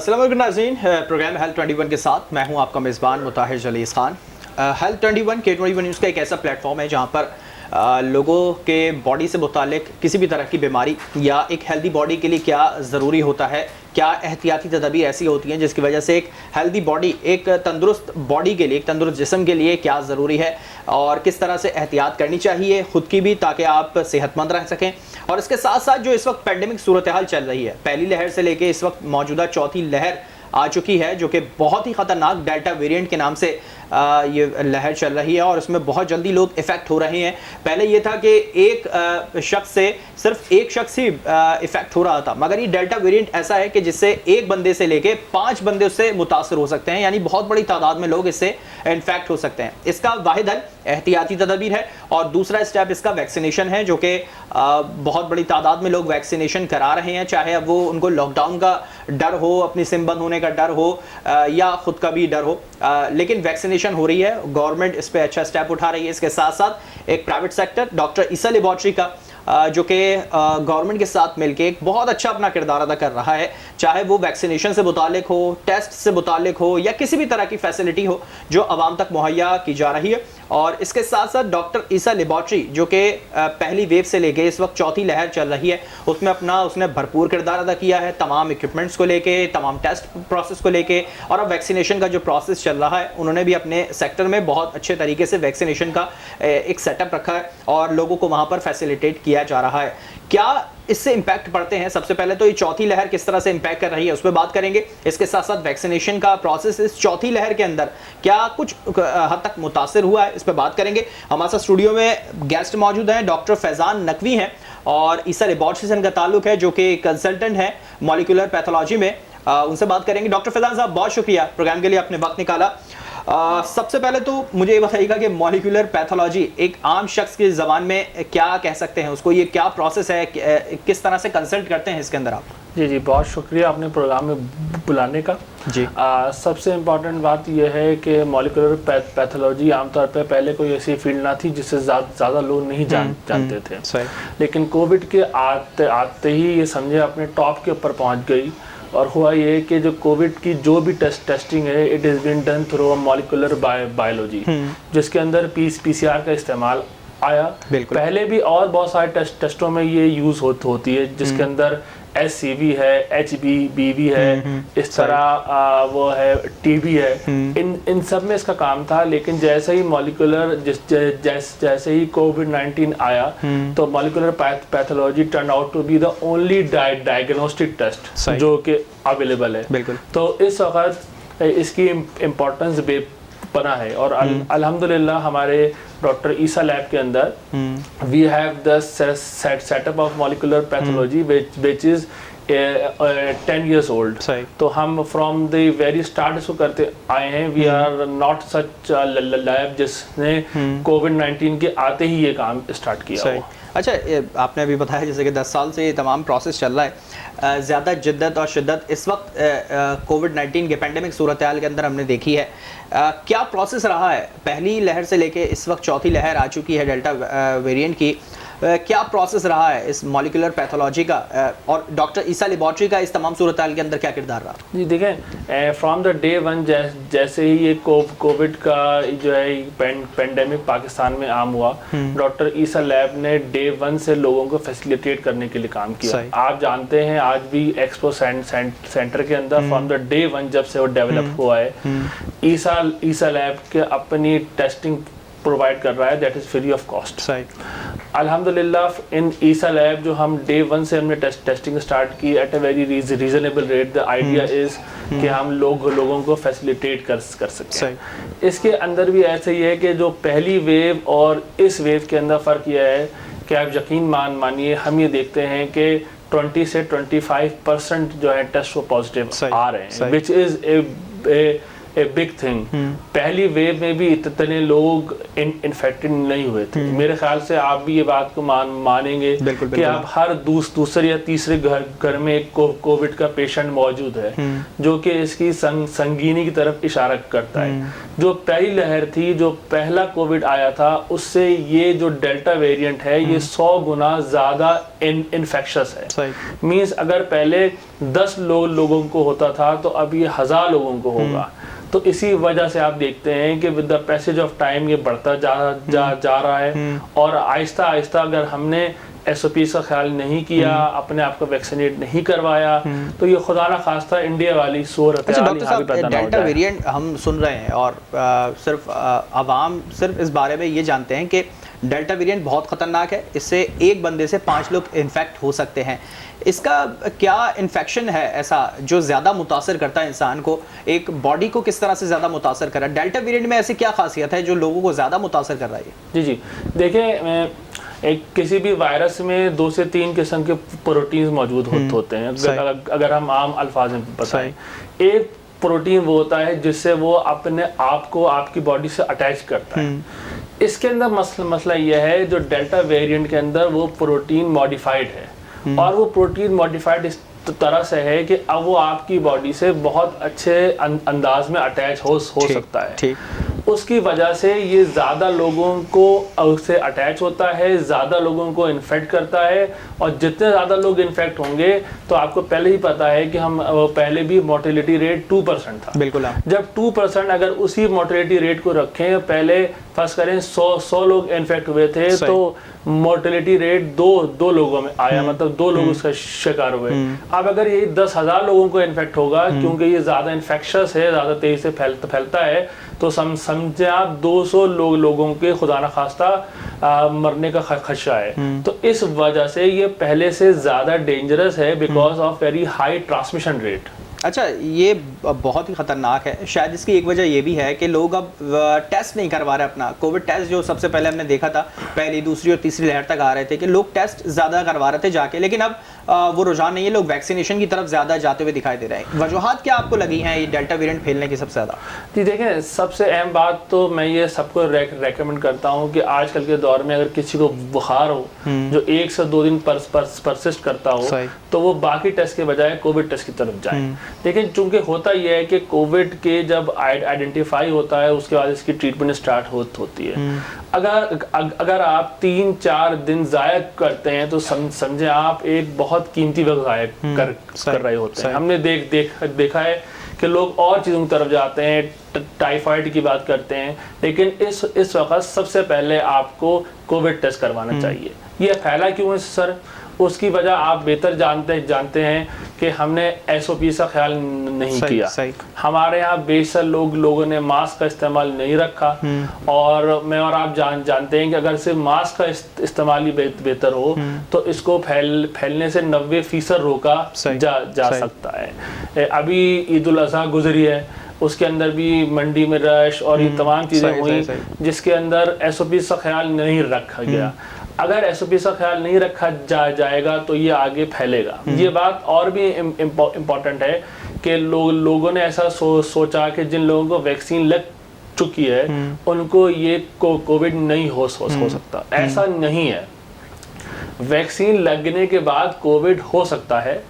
अस्सलाम वालेकुम नाज़रीन, प्रोग्राम हेल्थ 21 के साथ मैं हूं आपका मेज़बान Mutahir Jalees Khan. Health 21 K21 news का एक ऐसा प्लेटफॉर्म है जहां पर लोगों के बॉडी से मुतालिक किसी भी तरह की बीमारी या एक हेल्दी बॉडी के लिए क्या ज़रूरी होता है, क्या एहतियाती तदाबीर ऐसी होती हैं जिसकी वजह से एक हेल्दी बॉडी, एक तंदुरुस्त बॉडी के लिए, एक तंदुरुस्त जिस्म के लिए क्या ज़रूरी है और किस तरह से एहतियात करनी चाहिए ख़ुद की भी, ताकि आप सेहतमंद रह सकें। और इसके साथ साथ जो इस वक्त पेंडेमिक सूरत हाल चल रही है, पहली लहर से लेके इस वक्त मौजूदा चौथी लहर आ चुकी है, जो कि बहुत ही ख़तरनाक डेल्टा वेरिएंट के नाम से ये लहर चल रही है और उसमें बहुत जल्दी लोग इफ़ेक्ट हो रहे हैं। पहले ये था कि एक शख्स से सिर्फ एक शख्स ही इफ़ेक्ट हो रहा था, मगर ये डेल्टा वेरिएंट ऐसा है कि जिससे एक बंदे से लेके 5 बंदे उससे मुतासर हो सकते हैं, यानी बहुत बड़ी तादाद में लोग इससे इन्फेक्ट हो सकते हैं। इसका वाहिद हल एहतियाती तदबीर है और दूसरा स्टेप इसका वैक्सीनेशन है, जो कि बहुत बड़ी तादाद में लोग वैक्सीनेशन करा रहे हैं, चाहे अब वो उनको लॉकडाउन का डर हो, अपनी सिम बंद होने का डर हो या ख़ुद का भी डर हो, लेकिन वैक्सीनेशन हो रही है। गवर्नमेंट इस पे अच्छा स्टेप उठा रही है। इसके साथ साथ एक प्राइवेट सेक्टर डॉक्टर ईसा लेबॉर्ट्री का जो कि गवर्नमेंट के साथ मिलकर एक बहुत अच्छा अपना किरदार अदा कर रहा है, चाहे वो वैक्सीनेशन से मुतालिक हो, टेस्ट से मुतालिक हो या किसी भी तरह की फैसिलिटी हो जो आवाम तक मुहैया की जा रही है। और इसके साथ साथ डॉक्टर ईसा लेबॉर्ट्री जो कि पहली वेव से लेके इस वक्त चौथी लहर चल रही है, उसने भरपूर किरदार अदा किया है, तमाम इक्विपमेंट्स को लेके, तमाम टेस्ट प्रोसेस को लेके, और अब वैक्सीनेशन का जो प्रोसेस चल रहा है उन्होंने भी अपने सेक्टर में बहुत अच्छे तरीके से वैक्सीनेशन का एक सेटअप रखा है और लोगों को वहाँ पर फैसिलिटेट किया जा रहा है। क्या इससे इम्पैक्ट पड़ते हैं? सबसे पहले तो ये चौथी लहर किस तरह से इम्पैक्ट कर रही है उस पर बात करेंगे। इसके साथ साथ वैक्सीनेशन का प्रोसेस इस चौथी लहर के अंदर क्या कुछ हद तक मुतासिर हुआ है, इस पर बात करेंगे। हमारे साथ स्टूडियो में गेस्ट मौजूद हैं, डॉक्टर फैज़ान नकवी हैं और ईसा लेबॉर्ट्री से इनका ताल्लुक है, जो कि कंसल्टेंट हैं मॉलिक्यूलर पैथोलॉजी में। उनसे बात करेंगे। डॉक्टर फैज़ान साहब, बहुत शुक्रिया प्रोग्राम के लिए आपने वक्त निकाला। सबसे पहले तो मुझे ये बताइएगा कि मॉलिक्यूलर पैथोलॉजी एक आम शख्स की ज़बान में क्या कह सकते हैं उसको, ये क्या प्रोसेस है, किस तरह से कंसल्ट करते हैं इसके अंदर आप? जी, बहुत शुक्रिया आपने प्रोग्राम में बुलाने का। जी, सबसे इम्पॉर्टेंट बात यह है कि मॉलिक्यूलर पैथोलॉजी आमतौर पे पहले कोई ऐसी फील्ड ना थी जिससे ज़्यादा लोग नहीं जानते थे, लेकिन कोविड के आते ही ये समझे अपने टॉप के ऊपर पहुँच गई। और हुआ ये कि जो कोविड की जो भी टेस्टिंग है, it is been done through molecular biology, जिसके अंदर PCR का इस्तेमाल आया। पहले भी और बहुत सारे टेस्टों में ये यूज़ होती है, जिसके अंदर SCV है, HBV है, इस तरह वो है TB है, इन सब में इसका काम था। लेकिन जैसे ही मॉलिक्यूलर जैसे ही COVID-19 आया, तो molecular pathology turn out to be the only diagnostic test जो कि अवेलेबल है। तो इस वक्त इसकी इम्पोर्टेंस बना है और अल्हम्दुलिल्लाह हमारे डॉक्टर ईसा लैब के अंदर we have the setup of molecular pathology which is 10 years old। तो हम फ्रॉम द वेरी स्टार्ट इसको करते आए हैं। We are not such lab जिसने COVID-19 के आते ही ये काम स्टार्ट किया हो। अच्छा, आपने अभी बताया जैसे कि 10 साल से ये तमाम प्रोसेस चल रहा है, ज़्यादा जिद्दत और शिद्दत इस वक्त COVID-19 के पेंडेमिक सूरत हाल के अंदर हमने देखी है। क्या प्रोसेस रहा है पहली लहर से लेके इस वक्त चौथी लहर आ चुकी है डेल्टा वेरिएंट की, क्या प्रोसेस रहा है इस मॉलिक्यूलर पैथोलॉजी का और डॉक्टर ईसा लेबॉर्ट्री का इस तमाम सूरत हाल के अंदर क्या किरदार रहा? जी देखें, फ्रॉम द डे वन जैसे ही ये कोविड का जो है पेंडेमिक पाकिस्तान में आम हुआ, डॉक्टर ईसा लैब ने डे वन से लोगों को फैसिलिटेट करने के लिए काम किया। आप जानते हैं आज भी एक्सपो सेंटर के अंदर फ्रॉम द डे वन जब से वो डेवलप हुआ है, ईसा लैब के अपनी टेस्टिंग प्रोवाइड कर रहा है, that is free of cost. अल्हम्दुलिल्लाह इन ईसा लैब जो हम डे वन से हमने टेस्टिंग स्टार्ट की at a very reasonable rate. The idea is कि हम लोगों को फैसिलिटेट कर सकते हैं। इसके अंदर भी ऐसे ही है कि जो पहली वेव और इस वेव के अंदर फ़र्क यह है कि आप यकीन मानिए हम ये देखते हैं कि 20 से 25% जो है टेस्ट वो पॉजिटिव आ रहे हैं, which is a big thing. पहली वेव में भी इतने लोग इन्फेक्टेड नहीं हुए थे। मेरे ख्याल से आप भी ये बात को मानेंगे कि आप हर दूसरे या तीसरे घर में एक कोविड का पेशेंट मौजूद है जो कि इसकी संगीनी की तरफ इशारा करता है। जो पहली लहर थी, जो पहला कोविड आया था, उससे ये जो डेल्टा वेरिएंट है ये 100 गुना ज्यादा इन्फेक्शस है। मींस अगर पहले 10 लोगों को होता था तो अब ये 1000 लोगों को होगा। तो इसी वजह से आप देखते हैं कि with the passage of time ये बढ़ता जा रहा है। और आहिस्ता आहिस्ता अगर हमने SOPs का ख्याल नहीं किया, अपने आप को वैक्सीनेट नहीं करवाया, तो ये खुदा ना खास्ता इंडिया वाली सूरत है। डॉक्टर साहब, डेल्टा वेरिएंट हम सुन रहे हैं और सिर्फ आवाम सिर्फ इस बारे में ये जानते हैं कि डेल्टा वेरिएंट बहुत ख़तरनाक है, इससे एक बंदे से 5 लोग इन्फेक्ट हो सकते हैं। इसका क्या इन्फेक्शन है ऐसा जो ज़्यादा मुतासर करता है इंसान को, एक बॉडी को किस तरह से ज़्यादा मुतासर कर रहा है? डेल्टा वेरिएंट में ऐसी क्या खासियत है जो लोगों को ज़्यादा मुतासर कर रहा है? जी देखिए, एक किसी भी वायरस में 2 से 3 किस्म के प्रोटीन्स मौजूद होते हैं। अगर हम आम अल्फाज में बताएं, एक प्रोटीन वो होता है जिससे वो अपने आप को आपकी बॉडी से अटैच करता है। इसके अंदर मसला यह है, जो डेल्टा वेरिएंट के अंदर वो प्रोटीन मॉडिफाइड है और वो प्रोटीन मॉडिफाइड इस तरह से है कि अब वो आपकी बॉडी से बहुत अच्छे अंदाज में अटैच हो सकता है। उसकी वजह से ये ज़्यादा लोगों को उससे अटैच होता है, ज़्यादा लोगों को इन्फेक्ट करता है। और जितने ज़्यादा लोग इन्फेक्ट होंगे, तो आपको पहले ही पता है कि हम पहले भी मोर्टेलिटी रेट 2% था। बिल्कुल। जब 2% अगर उसी मोर्टेलिटी रेट को रखें, पहले फर्स्ट करें 100 लोग इन्फेक्ट हुए थे तो मोर्टेलिटी रेट दो लोगों में आया, मतलब 2 लोग उसका शिकार हुए। अब अगर ये 10,000 लोगों को इन्फेक्ट होगा, क्योंकि ये ज़्यादा इन्फेक्शस है, ज़्यादा तेज़ी से फैलता है, तो समझे आप 200 लोगों के खुदा न खास्ता मरने का खदशा है। तो इस वजह से ये पहले से ज़्यादा डेंजरस है because of very high transmission rate. अच्छा, ये बहुत ही ख़तरनाक है। शायद इसकी एक वजह ये भी है कि लोग अब टेस्ट नहीं करवा रहे अपना। कोविड टेस्ट जो सबसे पहले हमने देखा था, पहली, दूसरी और तीसरी लहर तक आ रहे थे कि लोग टेस्ट ज़्यादा करवा रहे थे जाके, लेकिन अब वो रुझान नहीं है, लोग वैक्सीनेशन की तरफ ज़्यादा जाते हुए दिखाई दे रहे हैं। वजूहात क्या आपको लगी हैं ये डेल्टा वेरिएंट फैलने की सबसे ज़्यादा? जी देखें, सबसे अहम बात तो मैं ये सबको रेकमेंड करता हूँ कि आजकल के दौर में अगर किसी को बुखार हो जो 1 से 2 दिन परसिस्ट करता हो, तो वो बाकी टेस्ट के बजाय कोविड टेस्ट की तरफ जाए। लेकिन चूंकि होता यह है कि कोविड के जब आइडेंटिफाई होता है, उसके बाद इसकी ट्रीटमेंट स्टार्ट होती है। अगर आप 3-4 दिन ज़ाया करते हैं तो समझे आप एक बहुत कीमती वक्त ज़ाया कर रहे होते हैं। हमने देखा है कि लोग और चीज़ों की तरफ जाते हैं, टाइफाइड की बात करते हैं, लेकिन इस वक्त सबसे पहले आपको कोविड टेस्ट करवाना चाहिए। ये फैला क्यों है सर? उसकी वजह आप बेहतर जानते हैं कि हमने SOP का ख्याल नहीं किया। हमारे यहाँ बेशर लोगों ने मास्क का इस्तेमाल नहीं रखा, और मैं और आप जानते हैं कि अगर सिर्फ मास्क का इस्तेमाल ही बेहतर हो तो इसको फैलने से 90% रोका जा सकता है। अभी ईद उल अज़हा गुजरी है, उसके अंदर भी मंडी में रश और ये तमाम चीज़ें हुई जिसके अंदर SOP का ख्याल नहीं रखा गया। अगर SOP का ख्याल नहीं रखा जाएगा तो ये आगे फैलेगा। ये बात और भी इम्पोर्टेंट है कि लोगों ने ऐसा सोचा कि जिन लोगों को वैक्सीन लग चुकी है उनको ये कोविड नहीं हो सकता। ऐसा नहीं है। वैक्सीन लगने के बाद कोविड हो सकता है,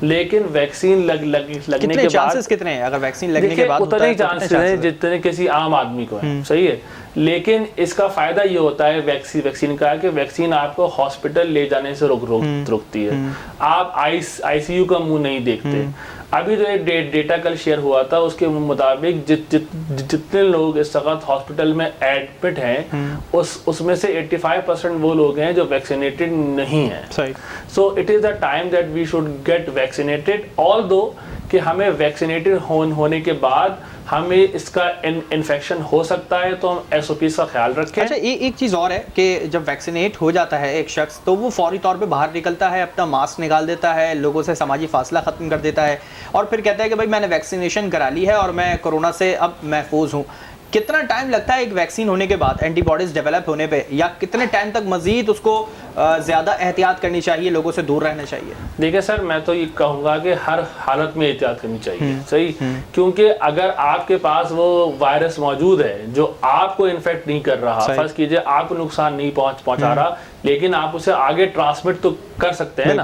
लेकिन वैक्सीन लगने के बाद कितने हैं? अगर वैक्सीन लगने के बाद उतने ही चांसेस हैं जितने किसी आम आदमी को है। सही है, लेकिन इसका फायदा ये होता है वैक्सीन का कि वैक्सीन आपको हॉस्पिटल ले जाने से रोकती है। आप ICU का मुंह नहीं देखते। अभी जो एक डेटा कल शेयर हुआ था उसके मुताबिक जितने लोग इस वक्त हॉस्पिटल में एडमिट हैं उसमें से 85% वो लोग हैं जो वैक्सीनेटेड नहीं हैं। So it is the time that we should get vaccinated, although कि हमें वैक्सीनेटेड होने के बाद हमें इसका इन्फेक्शन हो सकता है, तो हम SOP का ख्याल रखें। अच्छा, एक चीज़ और है कि जब वैक्सीनेट हो जाता है एक शख्स तो वो फौरी तौर पे बाहर निकलता है, अपना मास्क निकाल देता है, लोगों से सामाजिक फासला ख़त्म कर देता है और फिर कहता है कि भाई मैंने वैक्सीनेशन करा ली है और मैं कोरोना से अब महफूज हूँ। कितना टाइम लगता है एक वैक्सीन होने के बाद एंटीबॉडीज़ डेवलप होने पे, या कितने टाइम तक मजीद उसको ज़्यादा एहतियात करनी चाहिए, लोगों से दूर रहना चाहिए? देखिए सर, मैं तो ये कहूँगा कि हर हालत में एहतियात करनी चाहिए। सही, क्योंकि अगर आपके पास वो वायरस मौजूद है जो आपको इन्फेक्ट नहीं कर रहा, फर्ज कीजिए आपको नुकसान नहीं पहुँचा रहा, लेकिन आप उसे आगे ट्रांसमिट तो कर सकते हैं ना।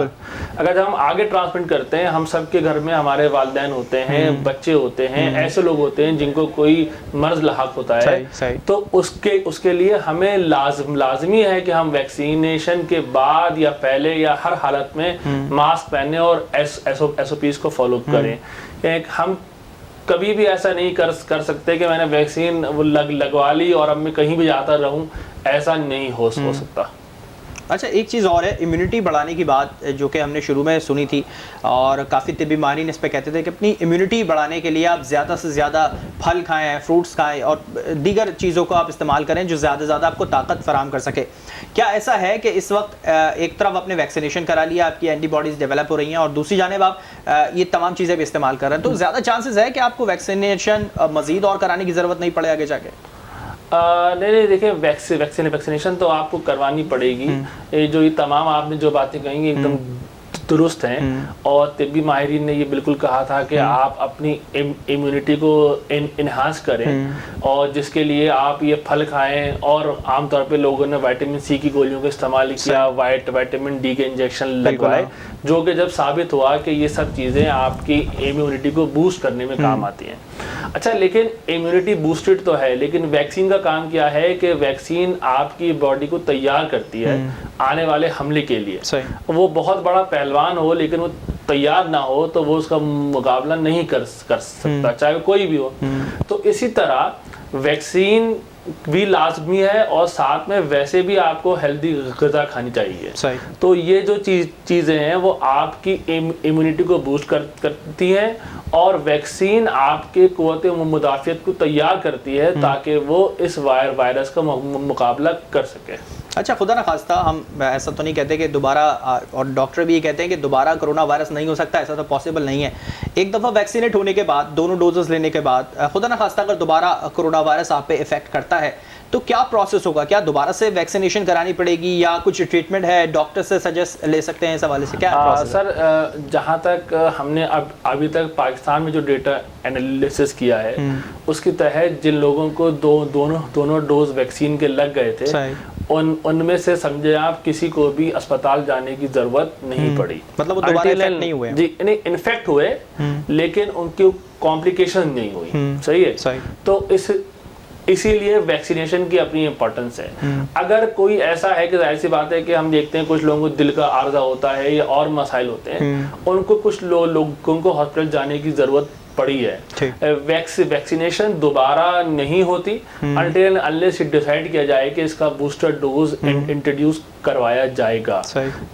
अगर हम आगे ट्रांसमिट करते हैं, हम सबके घर में हमारे वालिदैन होते हैं, बच्चे होते हैं, ऐसे लोग होते हैं जिनको कोई मर्ज लाहक होता है, तो उसके लिए हमें लाजमी है कि हम वैक्सीनेशन के बाद या पहले या हर हालत में मास्क पहने और SOPs को फॉलो करें। हम कभी भी ऐसा नहीं कर सकते कि मैंने वैक्सीन लगवा ली और अब मैं कहीं भी जाता रहूं, ऐसा नहीं हो सकता। अच्छा, एक चीज़ और है, इम्यूनिटी बढ़ाने की बात जो कि हमने शुरू में सुनी थी और काफ़ी तिब्बी माहिरीन इस पे कहते थे कि अपनी इम्यूनिटी बढ़ाने के लिए आप ज़्यादा से ज़्यादा फल खाएं, फ्रूट्स खाएं और दीगर चीज़ों को आप इस्तेमाल करें जो ज़्यादा से ज़्यादा आपको ताकत फराहम कर सके। क्या ऐसा है कि इस वक्त एक तरफ आपने वैक्सीनेशन करा लिया, आपकी एंटीबॉडीज़ डेवलप हो रही हैं और दूसरी जानिब आप ये तमाम चीज़ें भी इस्तेमाल कर रहे हैं, तो ज़्यादा चांसेस है कि आपको वैक्सीनेशन मज़ीद और कराने की ज़रूरत नहीं पड़े आगे जाके? नहीं, देखिए वैक्सीनेशन तो आपको करवानी पड़ेगी। ये तमाम आपने जो बातें कही एकदम दुरुस्त हैं और तिब्बी माहिरीन ने ये बिल्कुल कहा था कि आप अपनी इम्यूनिटी को इन्हांस करें और जिसके लिए आप ये फल खाएं। और आमतौर पे लोगों ने विटामिन सी की गोलियों का इस्तेमाल किया, विटामिन डी के इंजेक्शन लगवाए, जो कि जब साबित हुआ कि ये सब चीज़ें आपकी इम्यूनिटी को बूस्ट करने में काम आती हैं। अच्छा, लेकिन इम्यूनिटी बूस्टेड तो है, लेकिन वैक्सीन का काम क्या है कि वैक्सीन आपकी बॉडी को तैयार करती है आने वाले हमले के लिए। वो बहुत बड़ा पहलवान हो लेकिन वो तैयार ना हो तो वो उसका मुकाबला नहीं कर सकता, चाहे कोई भी हो। तो इसी तरह वैक्सीन भी लाजमी है और साथ में वैसे भी आपको हेल्दी ग़िज़ा खानी चाहिए। तो ये जो चीज़ें हैं वो आपकी इम्यूनिटी को बूस्ट करती हैं और वैक्सीन आपके क़ुव्वत मुदाफ़ियत को तैयार करती है ताकि वो इस वायरस का मुकाबला कर सके। अच्छा, खुदा ना खास्ता हम ऐसा तो नहीं कहते कि दोबारा, और डॉक्टर भी ये कहते हैं कि दोबारा कोरोना वायरस नहीं हो सकता, ऐसा तो पॉसिबल नहीं है। एक दफ़ा वैक्सीनेट होने के बाद, दोनों डोजेस लेने के बाद खुदा ना खास्ता अगर दोबारा कोरोना वायरस आप पे इफेक्ट करता है तो क्या प्रोसेस होगा? क्या दोबारा से वैक्सीनेशन करानी पड़ेगी या कुछ ट्रीटमेंट है, डॉक्टर से सजेस्ट ले सकते हैं इस हवाले से? क्या प्रोसेस है? सर, जहाँ तक हमने अभी तक पाकिस्तान में जो डेटा एनालिसिस किया है उसके तहत जिन लोगों को दोनों डोज वैक्सीन के लग गए थे उनमें से समझे आप किसी को भी अस्पताल जाने की जरूरत नहीं पड़ी। मतलब वो दोबारा इन्फेक्ट नहीं हुए? जी नहीं, इन्फेक्ट हुए लेकिन उनकी कॉम्प्लिकेशन नहीं हुई। सही है। तो इसीलिए वैक्सीनेशन की अपनी इम्पोर्टेंस है। अगर कोई ऐसा है कि जाहिर सी बात है कि हम देखते हैं कुछ लोगों को दिल का आर्जा होता है या और मसाइल होते हैं, उनको कुछ लोगों को हॉस्पिटल जाने की जरूरत पड़ी है। वैक्सीनेशन दोबारा नहीं होती अनटिल अनलेस डिसाइड किया जाए कि इसका बूस्टर डोज इंट्रोड्यूस करवाया जाएगा,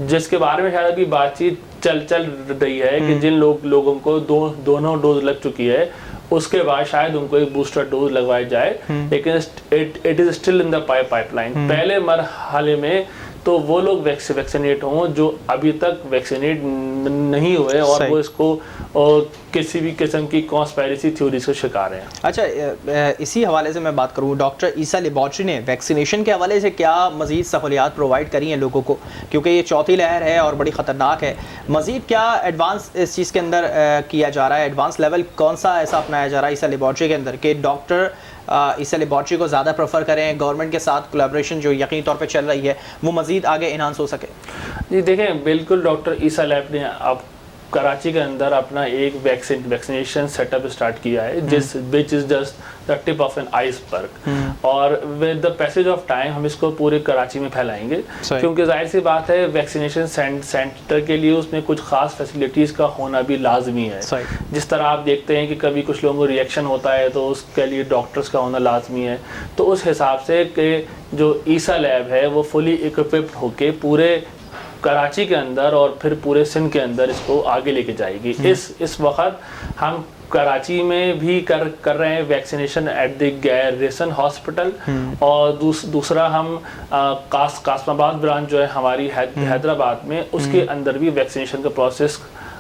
जिसके बारे में शायद अभी बातचीत चल रही है कि जिन लोगों को दोनों डोज लग चुकी है उसके बाद शायद उनको एक बूस्टर डोज लगवाया जाए, लेकिन it is still in the pipeline. पहले मरहले में तो वो लोग वैक्सीनेट हों जो अभी तक वैक्सीनेट नहीं हुए और वो इसको किसी भी किस्म की कॉन्स्पिरेसी थ्योरीज का शिकार हैं। अच्छा, इसी हवाले से मैं बात करूँ, डॉक्टर ईसा लेबॉरेटरी ने वैक्सीनेशन के हवाले से क्या मज़ीद सहूलियात प्रोवाइड करी हैं लोगों को, क्योंकि ये चौथी लहर है और बड़ी ख़तरनाक है? मज़ीद क्या एडवांस इस चीज़ के अंदर किया जा रहा है? एडवांस लेवल कौन सा ऐसा अपनाया जा रहा है ईसा लेबॉरेटरी के अंदर कि डॉक्टर ईसा लेबॉरेटरी को ज़्यादा प्रेफर करें, गवर्नमेंट के साथ कोलैबोरेशन जो यकीनी तौर पे चल रही है वो मज़ीद आगे इन्हांस हो सके? जी देखें, बिल्कुल डॉक्टर ईसा लैब ने अब कराची के अंदर अपना एक वैक्सीनेशन सेटअप स्टार्ट किया है which is just the tip of an iceberg, और with the passage of time हम इसको पूरे कराची में फैलाएंगे, क्योंकि जाहिर सी बात है वैक्सीनेशन सेंटर के लिए उसमें कुछ खास फैसिलिटीज़ का होना भी लाजमी है। जिस तरह आप देखते हैं कि कभी कुछ लोगों को रिएक्शन होता है तो उसके लिए डॉक्टर्स का होना लाजमी है। तो उस हिसाब से कि जो ईसा लैब है वो फुली इक्विप्ड होके पूरे कराची के अंदर और फिर पूरे सिंध के अंदर इसको आगे लेके जाएगी। इस वक्त हम कराची में भी कर रहे हैं vaccination at the garrison hospital, और दूसरा हम कासमाबाद ब्रांच जो है हमारी हैदराबाद में, उसके अंदर भी वैक्सीनेशन का प्रोसेस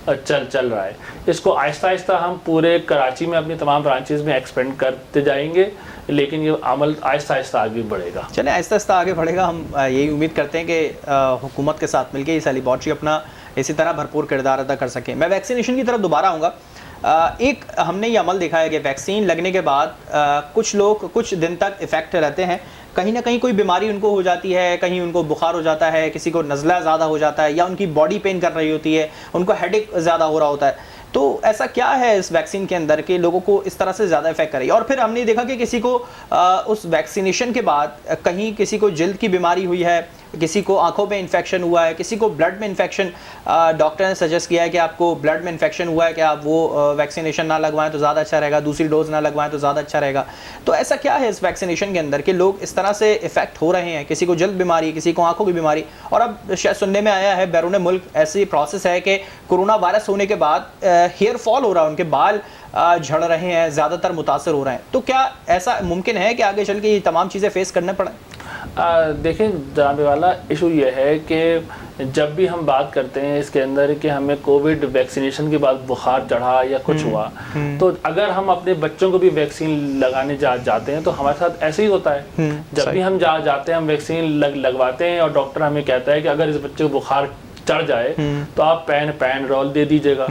चल रहा है। इसको आहिस्ता आहिस्ता हम पूरे कराची में अपनी तमाम ब्रांचेस में एक्सपेंड करते जाएंगे, लेकिन ये अमल आहिस्ता आहिस्ता आगे बढ़ेगा। चलें, आहिस्ता आहिस्ता आगे बढ़ेगा। हम यही उम्मीद करते हैं कि हुकूमत के साथ मिलकर ईसा लैबोरेटरी अपना इसी तरह भरपूर किरदार अदा कर सके। मैं वैक्सीनेशन की तरफ दोबारा आऊँगा। एक हमने ये अमल देखा है कि वैक्सीन लगने के बाद कुछ लोग कुछ दिन तक इफ़ेक्ट रहते हैं, कहीं ना कहीं कोई बीमारी उनको हो जाती है, कहीं उनको बुखार हो जाता है, किसी को नज़ला ज़्यादा हो जाता है, या उनकी बॉडी पेन कर रही होती है, उनको हेडेक ज़्यादा हो रहा होता है। तो ऐसा क्या है इस वैक्सीन के अंदर कि लोगों को इस तरह से ज़्यादा इफेक्ट करे? और फिर हमने देखा कि किसी को उस वैक्सीनेशन के बाद कहीं किसी को जल्द की बीमारी हुई है, किसी को आंखों में इन्फेक्शन हुआ है, किसी को ब्लड में इन्फेक्शन, डॉक्टर ने सजेस्ट किया है कि आपको ब्लड में इन्फेक्शन हुआ है कि आप वो वैक्सीनेशन ना लगवाएं तो ज़्यादा अच्छा रहेगा, दूसरी डोज ना लगवाएं तो ज़्यादा अच्छा रहेगा। तो ऐसा क्या है इस वैक्सीनेशन के अंदर कि लोग इस तरह से इफेक्ट हो रहे हैं, किसी को जल्द बीमारी, किसी को आंखों की बीमारी, और अब शायद सुनने में आया है बैरून मुल्क ऐसी प्रोसेस है कि कोरोना वायरस होने के बाद हेयर फॉल हो रहा है, उनके बाल झड़ रहे हैं, ज़्यादातर मुतासर हो रहे हैं। तो क्या ऐसा मुमकिन है कि आगे चल के ये तमाम चीज़ें फेस करने पड़े? देखें जनाब वाला, इशू ये है कि जब भी हम बात करते हैं इसके अंदर कि हमें कोविड वैक्सीनेशन के बाद बुखार चढ़ा या कुछ हुआ, तो अगर हम अपने बच्चों को भी वैक्सीन लगाने जाते हैं तो हमारे साथ ऐसे ही होता है। जब भी हम जाते हैं, हम वैक्सीन लगवाते हैं और डॉक्टर हमें कहता है कि अगर इस बच्चे को बुखार चढ़ जाए तो आप पैनरोल दे दीजिएगा।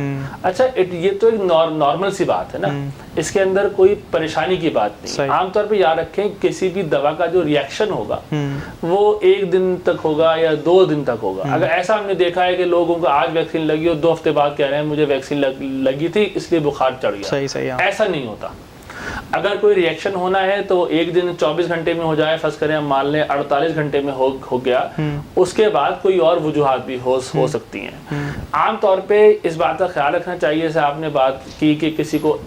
अच्छा, ये तो एक नॉर्मल सी बात है ना, इसके अंदर कोई परेशानी की बात नहीं। आमतौर पे याद रखें, किसी भी दवा का जो रिएक्शन होगा वो 1 दिन तक होगा या 2 दिन तक होगा। अगर ऐसा हमने देखा है कि लोगों को आज वैक्सीन लगी और 2 हफ्ते बाद कह रहे हैं मुझे वैक्सीन लगी थी इसलिए बुखार चढ़ गया, सही ऐसा नहीं होता। अगर कोई रिएक्शन होना है तो 1 दिन 24 घंटे में हो जाए, फर्स्ट करें हम मान लें 48 घंटे में हो गया, उसके बाद कोई और वजूहात भी हो सकती हैं। आमतौर पे इस बात का ख्याल रखना चाहिए, जैसे आपने बात की कि किसी को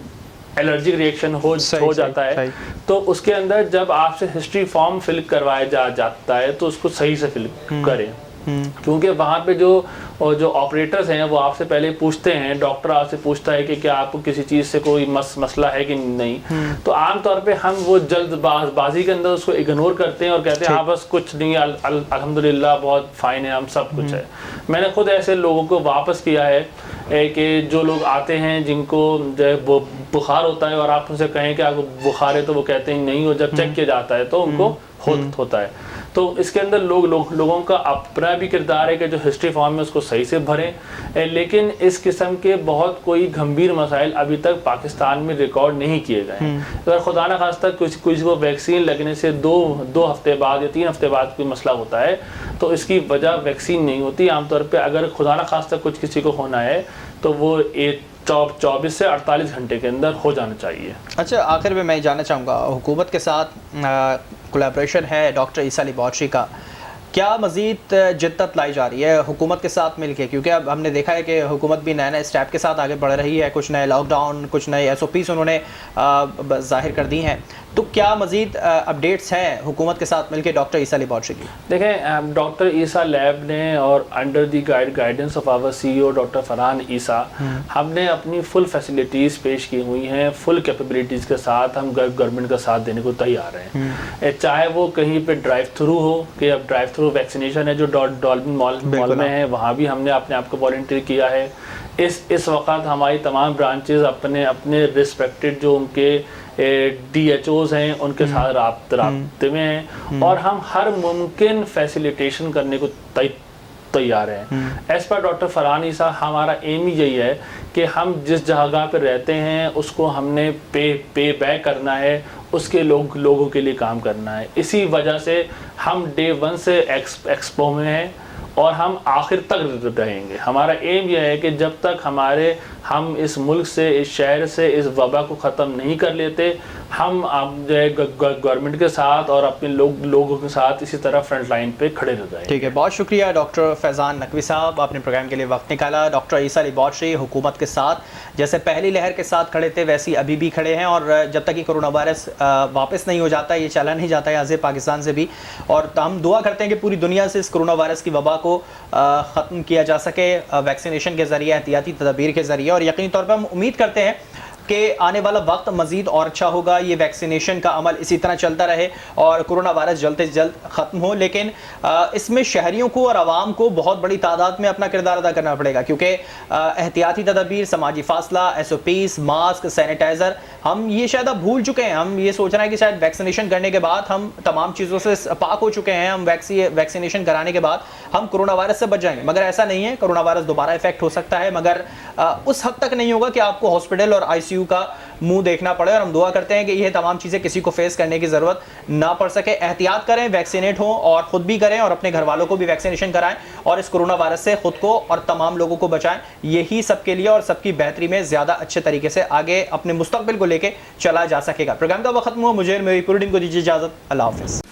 एलर्जिक रिएक्शन हो जाता है, तो उसके अंदर जब आपसे हिस्ट्री फॉर्म फिल करवाया जाता है तो उसको सही से फिल करें, क्योंकि वहाँ पे जो ऑपरेटर्स हैं वो आपसे पहले पूछते हैं, डॉक्टर आपसे पूछता है कि क्या आपको किसी चीज़ से कोई मसला है कि नहीं। तो आमतौर पे हम वो जल्दबाजी के अंदर उसको इग्नोर करते हैं और कहते हैं हाँ बस कुछ नहीं, अल्हम्दुलिल्लाह बहुत फाइन है, हम सब कुछ है। मैंने खुद ऐसे लोगों को वापस किया है कि जो लोग आते हैं जिनको जो है बुखार होता है और आप उनसे कहें कि आपको बुखार है तो वो कहते हैं नहीं, हो जब चेक किया जाता है तो उनको होता है। तो इसके अंदर लोगों का अपना भी किरदार है कि जो हिस्ट्री फॉर्म में उसको सही से भरें, लेकिन इस किस्म के बहुत कोई गंभीर मसाइल अभी तक पाकिस्तान में रिकॉर्ड नहीं किए गए हैं। अगर खुदा न खास्ता किसी को वैक्सीन लगने से 2 हफ्ते बाद या 3 हफ्ते बाद कोई मसला होता है तो इसकी वजह वैक्सीन नहीं होती। आमतौर पर अगर खुदा न खास्ता कुछ किसी को होना है तो वो 24 से 48 घंटे के अंदर हो जाना चाहिए। अच्छा, आखिर में मैं जानना चाहूँगा, हुकूमत के साथ कोलैबोरेशन है डॉक्टर ईसा लैबोरेटरी का, क्या मज़ीद जिद्दत लाई जा रही है हुकूमत के साथ मिलके? क्योंकि अब हमने देखा है कि हुकूमत भी नए स्टेप के साथ आगे बढ़ रही है, कुछ नए लॉकडाउन, कुछ नए SOPs उन्होंने ज़ाहिर कर दी हैं। तो क्या मज़ीद अपडेट्स हैं हुकूमत के साथ मिलके डॉक्टर ईसा लैबोरेटरी की? देखें, डॉक्टर ईसा लैब ने और under the guidance of our CEO doctor Farhan Isa, हमने अपनी फुल फैसिलिटीज़ पेश की हुई हैं, फुल कैपेबिलिटीज़ के साथ हम गवर्नमेंट का साथ देने को तैयार हैं। चाहे वो कहीं पे ड्राइव थ्रू हो, कि अब ड्राइव थ्रू वैक्सीनेशन है जो डॉल्फिन मॉल में है, वहाँ भी हमने अपने आप को वॉलंटियर किया है। इस वक्त हमारी तमाम ब्रांचेस अपने रिस्पेक्टेड जो उनके DHOs हैं उनके साथ राब्ते में हैं और हम हर मुमकिन फैसिलिटेशन करने को तैयार हैं। एज पर डॉक्टर फरहान ईसा, हमारा एम ही यही है कि हम जिस जगह पर रहते हैं उसको हमने पे बैक करना है, उसके लोगों के लिए काम करना है। इसी वजह से हम Day 1 से एक्सपो में हैं और हम आखिर तक रहेंगे। हमारा एम यह है कि जब तक हम इस मुल्क से, इस शहर से इस वबा को ख़त्म नहीं कर लेते, हम जो है गवर्नमेंट के साथ और अपने लोगों के साथ इसी तरह फ्रंट लाइन पे खड़े रह जाएंगे। ठीक है, बहुत शुक्रिया डॉक्टर फैज़ान नकवी साहब, आपने प्रोग्राम के लिए वक्त निकाला। डॉक्टर ईसा लैबोरेटरी हुकूमत के साथ जैसे पहली लहर के साथ खड़े थे वैसे अभी भी खड़े हैं, और जब तक ये कोरोना वायरस वापस नहीं हो जाता, ये चला नहीं जाता है यहाँ से पाकिस्तान से भी, और हम दुआ करते हैं कि पूरी दुनिया से इस कोरोना वायरस की वबा को ख़त्म किया जा सके वैक्सीनेशन के ज़रिए, एहतियाती तदबीर के ज़रिए। और यकीनी तौर पर हम उम्मीद करते हैं कि आने वाला वक्त मज़ीद और अच्छा होगा, ये वैक्सीनेशन का अमल इसी तरह चलता रहे और कोरोना वायरस जल्द से जल्द ख़त्म हो। लेकिन इसमें शहरियों को और आवाम को बहुत बड़ी तादाद में अपना किरदार अदा करना पड़ेगा, क्योंकि एहतियाती तदबीर, समाजी फासला, SOPs, मास्क, सैनिटाइज़र, हम ये शायद अब भूल चुके हैं। हम ये सोच रहे हैं कि शायद वैक्सीनेशन करने के बाद हम तमाम चीज़ों से पाक हो चुके हैं, हम वैक्सीनेशन कराने के बाद हम कोरोना वायरस से बच जाएंगे, मगर ऐसा नहीं है। कोरोना वायरस दोबारा इफेक्ट हो सकता है, मगर उस हद तक नहीं होगा कि आपको हॉस्पिटल और ICU का मुंह देखना पड़े। और हम दुआ करते हैं कि यह तमाम चीज़ें किसी को फेस करने की ज़रूरत ना पड़ सके। एहतियात करें, वैक्सीनेट हों और ख़ुद भी करें और अपने घर वालों को भी वैक्सीनेशन कराएं और इस कोरोना वायरस से ख़ुद को और तमाम लोगों को बचाएं। यही सबके लिए और सबकी बेहतरी में ज़्यादा अच्छे तरीके से आगे अपने मुस्तकबिल को लेकर चला जा सकेगा। प्रोग्राम का वक्त खत्म हुआ, मुझे मेरी पूरी टीम को दीजिए इजाज़त। अल्लाह हाफ़िज़।